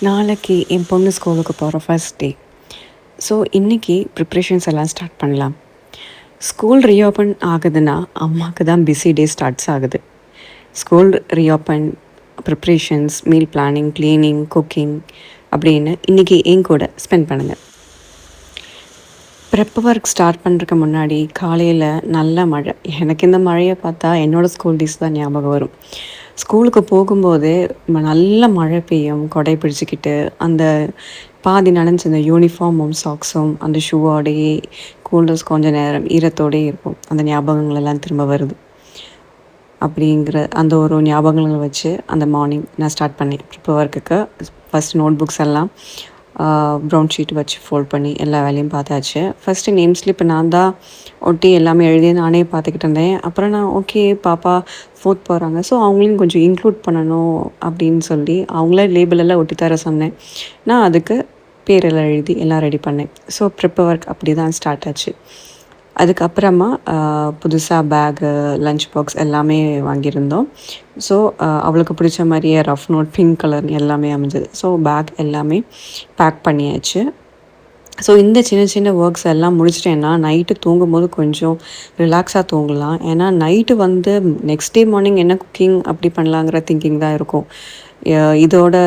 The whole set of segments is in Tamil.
நாளைக்கு என் பொண்ணு ஸ்கூலுக்கு போகிற ஃபர்ஸ்ட் டே. ஸோ இன்றைக்கி ப்ரிப்ரேஷன்ஸ் எல்லாம் ஸ்டார்ட் பண்ணலாம். ஸ்கூல் ரீஓப்பன் ஆகுதுன்னா அம்மாவுக்கு தான் பிஸி டே ஸ்டார்ட்ஸ் ஆகுது. School reopen, preparations, meal planning, cleaning, cooking அப்படின்னு இன்றைக்கி என் கூட ஸ்பெண்ட் பண்ணுங்கள். ப்ரெப் ஒர்க் ஸ்டார்ட் பண்ணுறதுக்கு முன்னாடி காலையில் நல்ல மழை. எனக்கு இந்த மழையை பார்த்தா என்னோடய ஸ்கூல் டேஸ் தான் ஞாபகம் வரும். ஸ்கூலுக்கு போகும்போது நல்ல மழை பெய்யும், கொடை பிடிச்சிக்கிட்டு அந்த பாதி நனைஞ்ச அந்த யூனிஃபார்மும் சாக்ஸும் அந்த ஷூவோடையே கூல்ட்ரிங்க்ஸ் கொஞ்சம் நேரம் ஈரத்தோடையே இருக்கும். அந்த ஞாபகங்கள் எல்லாம் திரும்ப வருது. அப்படிங்கிற அந்த ஒரு ஞாபகங்களை வச்சு அந்த மார்னிங் நான் ஸ்டார்ட் பண்ணேன் ப்ரிப் ஒர்க்குக்கு. ஃபஸ்ட் நோட் புக்ஸ் எல்லாம் ப்ரௌன் ஷீட் வச்சு ஃபோல்ட் பண்ணி எல்லா வேலையும் பார்த்தாச்சு. ஃபஸ்ட்டு நேம் ஸ்லிப் நான் தான் ஒட்டி எல்லாமே எழுதி நானே பார்த்துக்கிட்டு இருந்தேன். அப்புறம் நான் ஓகே பாப்பா 4th போகிறாங்க, ஸோ அவங்களையும் கொஞ்சம் இன்க்ளூட் பண்ணணும் அப்படின்னு சொல்லி அவங்கள லேபிள் எல்லாம் ஒட்டி தர சொன்னேன். நான் அதுக்கு பேரெல்லாம் எழுதி எல்லாம் ரெடி பண்ணேன். ஸோ ப்ரிப் ஒர்க் அப்படி தான் ஸ்டார்ட் ஆச்சு. அதுக்கப்புறமா புதுசாக பேகு, லஞ்ச் பாக்ஸ் எல்லாமே வாங்கியிருந்தோம். ஸோ அவளுக்கு பிடிச்ச மாதிரியே ரஃப் நோட் பிங்க் கலர் எல்லாமே அமைஞ்சது. ஸோ பேக் எல்லாமே பேக் பண்ணியாச்சு. ஸோ இந்த சின்ன சின்ன ஒர்க்ஸ் எல்லாம் முடிச்சிட்டேன்னா நைட்டு தூங்கும்போது கொஞ்சம் ரிலாக்ஸாக தூங்கலாம். ஏன்னா நைட்டு நெக்ஸ்ட் டே மார்னிங் என்ன குக்கிங் அப்படி பண்ணலாங்கிற திங்கிங் தான் இருக்கும். இதோட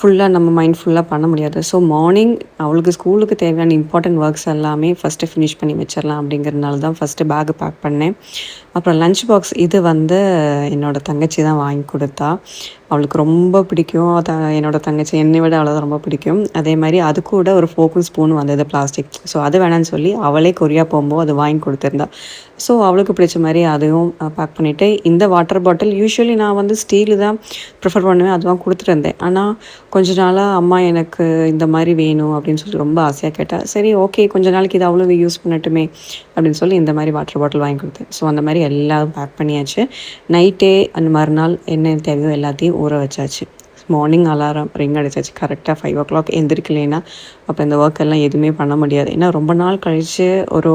ஃபுல்லாக நம்ம மைண்ட் ஃபுல்லாக பண்ண முடியாது. ஸோ மார்னிங் அவளுக்கு ஸ்கூலுக்கு தேவையான இம்பார்ட்டன்ட் ஒர்க்ஸ் எல்லாமே ஃபஸ்ட்டு ஃபினிஷ் பண்ணி வச்சிடலாம் அப்படிங்கிறதுனால தான் ஃபஸ்ட்டு பேக்கு பேக் பண்ணேன். அப்புறம் லஞ்ச் பாக்ஸ் இது என்னோடய தங்கச்சி தான் வாங்கி கொடுத்தா. அவளுக்கு ரொம்ப பிடிக்கும். என்னோடய தங்கச்சி என்னை விட அவளை தான் ரொம்ப பிடிக்கும். அதே மாதிரி அது கூட ஒரு ஃபோக்கும் ஸ்பூனும் வந்தது பிளாஸ்டிக். ஸோ அது வேணான்னு சொல்லி அவளே கொரியா போகும்போது அது வாங்கி கொடுத்துருந்தா. ஸோ அவளுக்கு பிடிச்ச மாதிரி அதையும் பேக் பண்ணிவிட்டு, இந்த வாட்டர் பாட்டில் யூஸ்வலி நான் ஸ்டீலு தான் ப்ரிஃபர் பண்ணுவேன், அதுதான் கொடுத்துருந்தேன். ஆனால் கொஞ்ச நாளாக அம்மா எனக்கு இந்த மாதிரி வேணும் அப்படின்னு சொல்லி ரொம்ப ஆசையாக கேட்டால், சரி ஓகே கொஞ்ச நாளைக்கு இது அவ்வளோ யூஸ் பண்ணட்டுமே அப்படின்னு சொல்லி இந்த மாதிரி வாட்டர் பாட்டில் வாங்கி கொடுத்தேன். ஸோ அந்த மாதிரி எல்லாம் பேக் பண்ணியாச்சு. நைட்டே அந்த மறுநாள் என்ன தேவையோ எல்லாத்தையும் ஊற வச்சாச்சு. மார்னிங் அலாரம் ரிங் அடிச்சாச்சு. கரெக்டாக 5 o'clock எந்திரிக்கலைன்னா அப்போ இந்த ஒர்க் எல்லாம் எதுவுமே பண்ண முடியாது. ஏன்னா ரொம்ப நாள் கழித்து ஒரு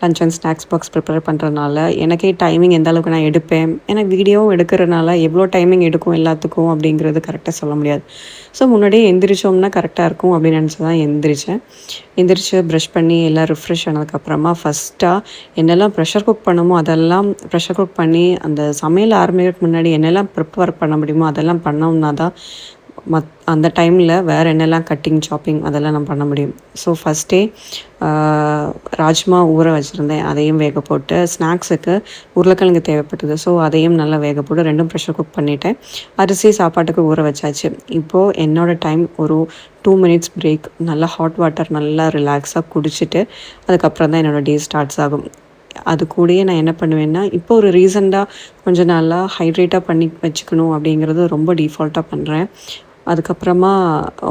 lunch and snacks box prepare பண்ணுறதுனால எனக்கே டைமிங் எந்த அளவுக்கு நான் எடுப்பேன், ஏன்னா வீடியோவும் எடுக்கிறதுனால எவ்வளோ டைமிங் எடுக்கும் எல்லாத்துக்கும் அப்படிங்கிறது கரெக்டாக சொல்ல முடியாது. ஸோ முன்னாடியே எந்திரிச்சோம்னா கரெக்டாக இருக்கும் அப்படின்னு நினச்சி தான் எந்திரிச்சு ப்ரஷ் பண்ணி எல்லாம் ரிஃப்ரெஷ் ஆனதுக்கப்புறமா ஃபஸ்ட்டாக என்னெல்லாம் ப்ரெஷர் குக் பண்ணுமோ அதெல்லாம் ப்ரெஷர் குக் பண்ணி அந்த சமையல் ஆரம்பிக்கிறதுக்கு முன்னாடி என்னெல்லாம் ப்ரிப் ஒர்க் பண்ண முடியுமோ அதெல்லாம் பண்ணோம்னா தான் அந்த டைமில் வேறு என்னெல்லாம் கட்டிங், சாப்பிங் அதெல்லாம் நான் பண்ண முடியும். ஸோ ஃபஸ்ட்டே ராஜ்மா ஊற வச்சுருந்தேன், அதையும் வேக போட்டு ஸ்நாக்ஸுக்கு உருளைக்கிழங்கு தேவைப்பட்டது. ஸோ அதையும் நல்லா வேக போட்டு 2ம் ப்ரெஷர் குக் பண்ணிவிட்டேன். அரிசி சாப்பாட்டுக்கு ஊற வச்சாச்சு. இப்போது என்னோடய டைம் ஒரு 2 minutes பிரேக். நல்லா ஹாட் வாட்டர் நல்லா ரிலாக்ஸாக குடிச்சிட்டு அதுக்கப்புறம் தான் என்னோடய டே ஸ்டார்ட்ஸ் ஆகும். அது கூடயே நான் என்ன பண்ணுவேன்னா, இப்போ ஒரு ரீசெண்டாக கொஞ்ச நாளாக ஹைட்ரேட்டாக பண்ணி வச்சுக்கணும் அப்படிங்கிறது ரொம்ப டிஃபால்ட்டாக பண்ணுறேன். அதுக்கப்புறமா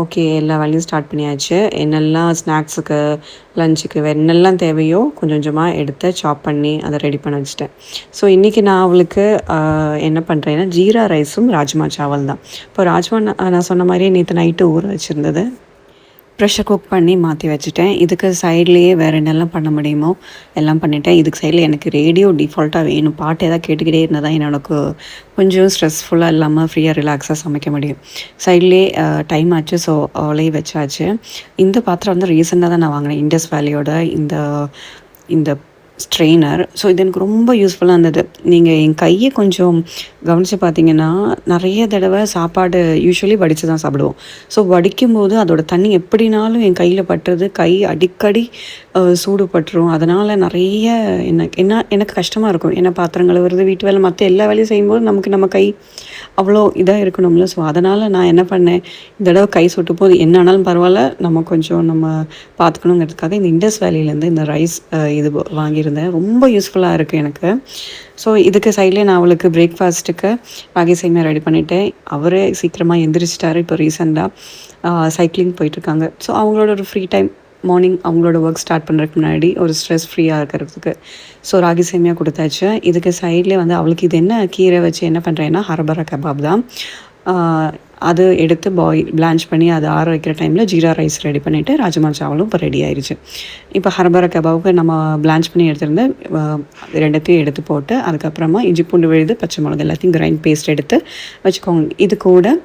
ஓகே எல்லா வேலையும் ஸ்டார்ட் பண்ணியாச்சு. என்னெல்லாம் ஸ்நாக்ஸுக்கு, லஞ்சுக்கு என்னெல்லாம் தேவையோ கொஞ்சம் கொஞ்சமாக எடுத்து சாப் பண்ணி அதை ரெடி பண்ண வச்சுட்டேன். ஸோ இன்றைக்கி நான் அவளுக்கு என்ன பண்ணுறேன்னா ஜீரா ரைஸும் ராஜ்மா சாவல் தான். இப்போ ராஜ்மா நான் சொன்ன மாதிரியே நேற்று நைட்டு ஊற வச்சுருந்தது ப்ரெஷர் குக் பண்ணி மாற்றி வச்சுட்டேன். இதுக்கு சைட்லேயே வேறு என்னெல்லாம் பண்ண முடியுமோ எல்லாம் பண்ணிவிட்டேன். இதுக்கு சைடில் எனக்கு ரேடியோ டிஃபால்ட்டாக வேணும். பாட்டு எதாவது கேட்டுக்கிட்டே இருந்தால் தான் எனக்கு கொஞ்சம் ஸ்ட்ரெஸ்ஃபுல்லாக இல்லாமல் ஃப்ரீயாக ரிலாக்ஸாக சமைக்க முடியும். சைட்லேயே டைம் ஆச்சு. ஸோ அவளையே வச்சாச்சு. இந்த பாத்திரம் ரீசெண்டாக தான் நான் வாங்கினேன், இண்டஸ் வேலியோட இந்த ஸ்ட்ரெயினர். ஸோ இது எனக்கு ரொம்ப யூஸ்ஃபுல்லாக இருந்தது. நீங்கள் என் கையை கொஞ்சம் கவனித்து பார்த்தீங்கன்னா நிறைய தடவை சாப்பாடு யூஸ்வலி வடித்து தான் சாப்பிடுவோம். ஸோ வடிக்கும்போது அதோடய தண்ணி எப்படினாலும் என் கையில் பட்டுறது, கை அடிக்கடி சூடு பட்டுரும். அதனால் நிறைய எனக்கு கஷ்டமாக இருக்கும். ஏன்னா பாத்திரம் கழுவுறது, வீட்டு வேலை, மற்ற எல்லா வேலையும் செய்யும்போது நம்ம கை அவ்வளோ இதாக இருக்கணும்ல. ஸோ அதனால் நான் என்ன பண்ணேன், இந்த தடவை கை சுட்டு போது என்ன ஆனாலும் பரவாயில்ல, நம்ம பார்த்துக்கணுங்கிறதுக்காக இந்த இண்டஸ் வேலியிலேருந்து இந்த ரைஸ் இது வாங்கியிருந்தேன். ரொம்ப யூஸ்ஃபுல்லாக இருக்குது எனக்கு. ஸோ இதுக்கு சைட்லேயே நான் அவளுக்கு பிரேக்ஃபாஸ்ட்டுக்கு ராகி சேமியா ரெடி பண்ணிவிட்டேன். அவரே சீக்கிரமாக எந்திரிச்சிட்டாரு. இப்போ ரீசெண்டாக சைக்கிளிங் போயிட்டுருக்காங்க. ஸோ அவங்களோட ஒரு ஃப்ரீ டைம் மார்னிங் அவங்களோட ஒர்க் ஸ்டார்ட் பண்ணுறதுக்கு முன்னாடி ஒரு ஸ்ட்ரெஸ் ஃப்ரீயாக இருக்கிறதுக்கு ஸோ ராகி சேமியா கொடுத்தாச்சு. இதுக்கு சைட்லேயே அவளுக்கு இது என்ன கீரை வச்சு என்ன பண்ணுறேன்னா ஹரபரா கபாப் தான். அது எடுத்து பிளான்ச் பண்ணி அதை ஆற வைக்கிற டைமில் ஜீரா ரைஸ் ரெடி பண்ணிவிட்டு ராஜ்மா சாவலும் இப்போ ரெடி ஆயிடுச்சு. இப்போ ஹரபரா கபாவுக்கு நம்ம பிளான்ச் பண்ணி எடுத்துருந்து ரெண்டுத்தையும் எடுத்து போட்டு அதுக்கப்புறமா இஞ்சி பூண்டு விழுது, பச்சை மிளகு எல்லாத்தையும் கிரைண்ட் பேஸ்ட் எடுத்து வச்சுக்கோங்க. இது கூட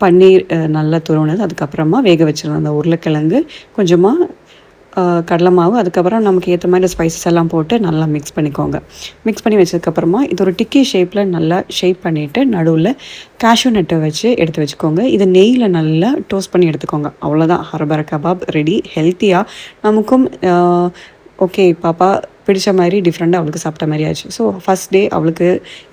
பன்னீர் நல்லா துருவினது, அதுக்கப்புறமா வேக வச்சுருந்தேன் அந்த உருளைக்கிழங்கு, கொஞ்சமாக கடலை மாவு, அதுக்கப்புறம் நமக்கு ஏற்ற மாதிரி ஸ்பைசஸ் எல்லாம் போட்டு நல்லா மிக்ஸ் பண்ணிக்கோங்க. மிக்ஸ் பண்ணி வச்சதுக்கப்புறமா இது ஒரு டிக்கி ஷேப்பில் நல்லா ஷேப் பண்ணிவிட்டு நடுவில் கேஷ்யூ நட்டை வச்சு எடுத்து வச்சுக்கோங்க. இது நெய்யில் நல்லா டோஸ்ட் பண்ணி எடுத்துக்கோங்க. அவ்வளோதான், ஹரபர கபாப் ரெடி. ஹெல்த்தியாக நமக்கும் ஓகே பாப்பா பிடிச்ச மாதிரி டிஃப்ரெண்ட்டாக அவளுக்கு சாப்பிட்ட மாதிரி ஆச்சு. ஸோ ஃபஸ்ட் டே அவளுக்கு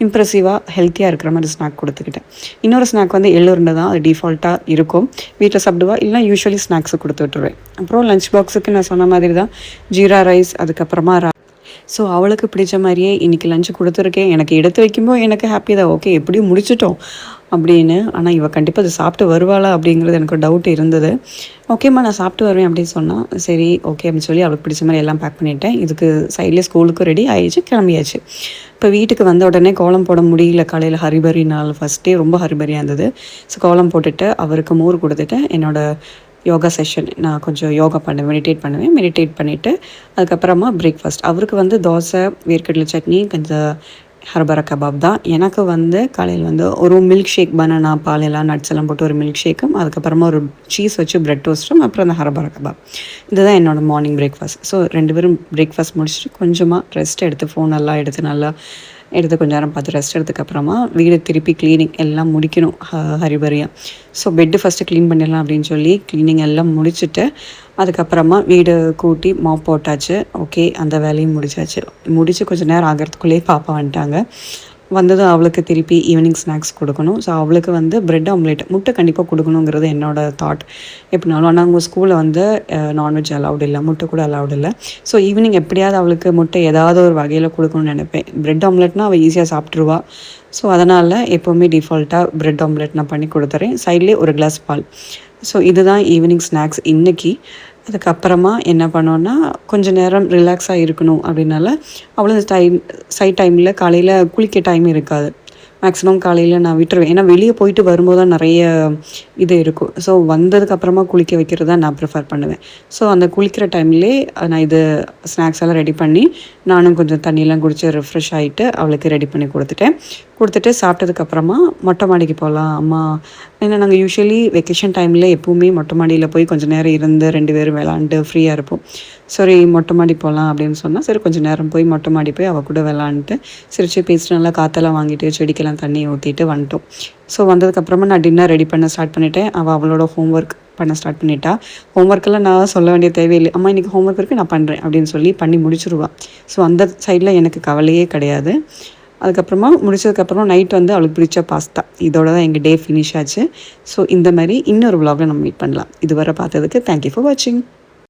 இம்ப்ரெசிவாக ஹெல்த்தியாக இருக்கிற மாதிரி ஸ்நாக் கொடுத்துக்கிட்டேன். இன்னொரு ஸ்நாக் வந்து எள்ளுருண்டை தான், அது டிஃபால்ட்டாக இருக்கும். வீட்டில் சாப்பிடுவா, இல்லைனா யூஸ்வலி ஸ்நாக்ஸு கொடுத்து விட்டுருவேன். அப்புறம் லஞ்ச் பாக்ஸுக்கு நான் சொன்ன மாதிரி தான் ஜீரா ரைஸ், அதுக்கப்புறமா ஸோ அவளுக்கு பிடிச்ச மாதிரியே இன்றைக்கி லஞ்சு கொடுத்துருக்கேன். எனக்கு எடுத்து வைக்கும்போது எனக்கு ஹாப்பி தான், ஓகே எப்படியும் முடிச்சிட்டோம் அப்படின்னு. ஆனால் இவள் கண்டிப்பாக அதை சாப்பிட்டு வருவாளா அப்படிங்கிறது எனக்கு டவுட் இருந்தது. ஓகேம்மா நான் சாப்பிட்டு வருவேன் அப்படின்னு சொன்னால், சரி ஓகே அப்படின்னு சொல்லி அவளுக்கு பிடிச்ச மாதிரி எல்லாம் பேக் பண்ணிட்டேன். இதுக்கு சைட்லேயே ஸ்கூலுக்கும் ரெடி ஆயிடுச்சு, கிளம்பியாச்சு. இப்போ வீட்டுக்கு வந்த உடனே கோலம் போட முடியல, காலையில் ஹரிபரி நாள், ஃபஸ்ட் டே ரொம்ப ஹரிபரியாக இருந்தது. ஸோ கோலம் போட்டுட்டு அவருக்கு மோர் கொடுத்துட்டு என்னோடய யோகா செஷன், நான் கொஞ்சம் யோகா பண்ணுவேன், மெடிடேட் பண்ணிவிட்டு அதுக்கப்புறமா பிரேக்ஃபாஸ்ட். அவருக்கு வந்து தோசை, வேர்க்கடலை சட்னி, கொஞ்சம் ஹர்பரா கபாப் தான். எனக்கு வந்து காலையில் வந்து ஒரு மில்க் ஷேக், பனானா பால் எல்லாம் நட்ஸ் எல்லாம் போட்டு ஒரு மில்க் ஷேக்கும், அதுக்கப்புறமா ஒரு சீஸ் வச்சு ப்ரெட் டோஸ்ட்டும், அப்புறம் அந்த ஹர்பரா கபாப். இதுதான் என்னோடய மார்னிங் பிரேக்ஃபாஸ்ட். ஸோ 2 பேரும் பிரேக்ஃபாஸ்ட் முடிச்சுட்டு கொஞ்சமாக ரெஸ்ட் எடுத்து, ஃபோன் எல்லாம் எடுத்து கொஞ்சம் நேரம் பார்த்து ரெஸ்ட் எடுத்ததுக்கப்புறமா வீடு திருப்பி க்ளீனிங் எல்லாம் முடிக்கணும் ஹரிபரியாக. ஸோ பெட்டு ஃபஸ்ட்டு க்ளீன் பண்ணிடலாம் அப்படின்னு சொல்லி க்ளீனிங் எல்லாம் முடிச்சுட்டு அதுக்கப்புறமா வீடு கூட்டி மாப் போட்டாச்சு. ஓகே அந்த வேலையும் முடிச்சு கொஞ்சம் நேரம் ஆகிறதுக்குள்ளேயே பாப்பா வந்துட்டாங்க. வந்ததும் அவளுக்கு திருப்பி ஈவினிங் ஸ்நாக்ஸ் கொடுக்கணும். ஸோ அவளுக்கு வந்து ப்ரெட் ஆம்லேட், முட்டை கண்டிப்பாக கொடுக்கணுங்கிறது என்னோடய தாட். எப்படினாலும் ஆனால் அவங்க ஸ்கூலில் வந்து நான்வெஜ் அலவுட் இல்லை, முட்டை கூட அலவுட் இல்லை. ஸோ ஈவினிங் எப்படியாவது அவளுக்கு முட்டை ஏதாவது ஒரு வகையில் கொடுக்கணும்னு நினைப்பேன். ப்ரெட் ஆம்லேட்னால் அவள் ஈஸியாக சாப்பிட்ருவா. ஸோ அதனால் எப்போவுமே டிஃபால்ட்டாக ப்ரெட் ஆம்லேட் நான் பண்ணி கொடுத்துறேன். சைட்லேயே ஒரு கிளாஸ் பால். ஸோ இதுதான் ஈவினிங் ஸ்நாக்ஸ் இன்றைக்கி. அதுக்கப்புறமா என்ன பண்ணோன்னா, கொஞ்சம் நேரம் ரிலாக்ஸாக இருக்கணும் அப்படின்னால அவ்வளோ சைட் டைமில் காலையில் குளிக்க டைம் இருக்காது. மேக்ஸிமம் காலையில் நான் விட்டுருவேன். ஏன்னா வெளியே போயிட்டு வரும்போது தான் நிறைய இது இருக்கும். ஸோ வந்ததுக்கப்புறமா குளிக்க வைக்கிறது தான் நான் ப்ரிஃபர் பண்ணுவேன். ஸோ அந்த குளிக்கிற டைம்லேயே நான் இது ஸ்நாக்ஸ் எல்லாம் ரெடி பண்ணி நானும் கொஞ்சம் தண்ணியெலாம் குடித்து ரெஃப்ரெஷ் ஆகிட்டு அவளுக்கு ரெடி பண்ணி கொடுத்துட்டு சாப்பிட்டதுக்கப்புறமா மொட்டை மாடிக்கு போகலாம் அம்மா. ஏன்னா நாங்கள் யூஸ்வலி வெக்கேஷன் டைமில் எப்போவுமே மொட்டை மாடியில் போய் கொஞ்சம் நேரம் இருந்து 2 பேரும் விளாண்டு ஃப்ரீயாக இருப்போம். சரி மொட்டை மாடி போகலாம் அப்படின்னு சொன்னால், சரி கொஞ்சம் நேரம் போய் மொட்டை மாடி போய் அவள் கூட விளாண்டுட்டு சிரிச்சு பேசிட்டு நல்லா காற்றெல்லாம் வாங்கிட்டு செடிக்கெல்லாம் தண்ணி ஊற்றிட்டு வந்துட்டோம். ஸோ வந்ததுக்கப்புறமா நான் டின்னர் ரெடி பண்ண ஸ்டார்ட் பண்ணிவிட்டேன். அவளோட ஹோம்ஒர்க் பண்ண ஸ்டார்ட் பண்ணிட்டா. ஹோம்ஒர்க்கெல்லாம் நான் சொல்ல வேண்டிய தேவையில்லை, அம்மா இன்றைக்கி ஹோம்ஒர்க் இருக்குது நான் பண்ணுறேன் அப்படின்னு சொல்லி பண்ணி முடிச்சிருவாள். ஸோ அந்த சைடில் எனக்கு கவலையே கிடையாது. அதுக்கப்புறமா முடிச்சதுக்கப்புறமா நைட் வந்து அவளுக்கு பிடிச்ச பாஸ்தா. இதோட தான் எங்கள் டே ஃபினிஷ் ஆச்சு. ஸோ இந்த மாதிரி இன்னொரு விலாகில் நம்ம மீட் பண்ணலாம். இதுவரை பார்த்ததுக்கு தேங்க்யூ ஃபார் வாட்சிங்.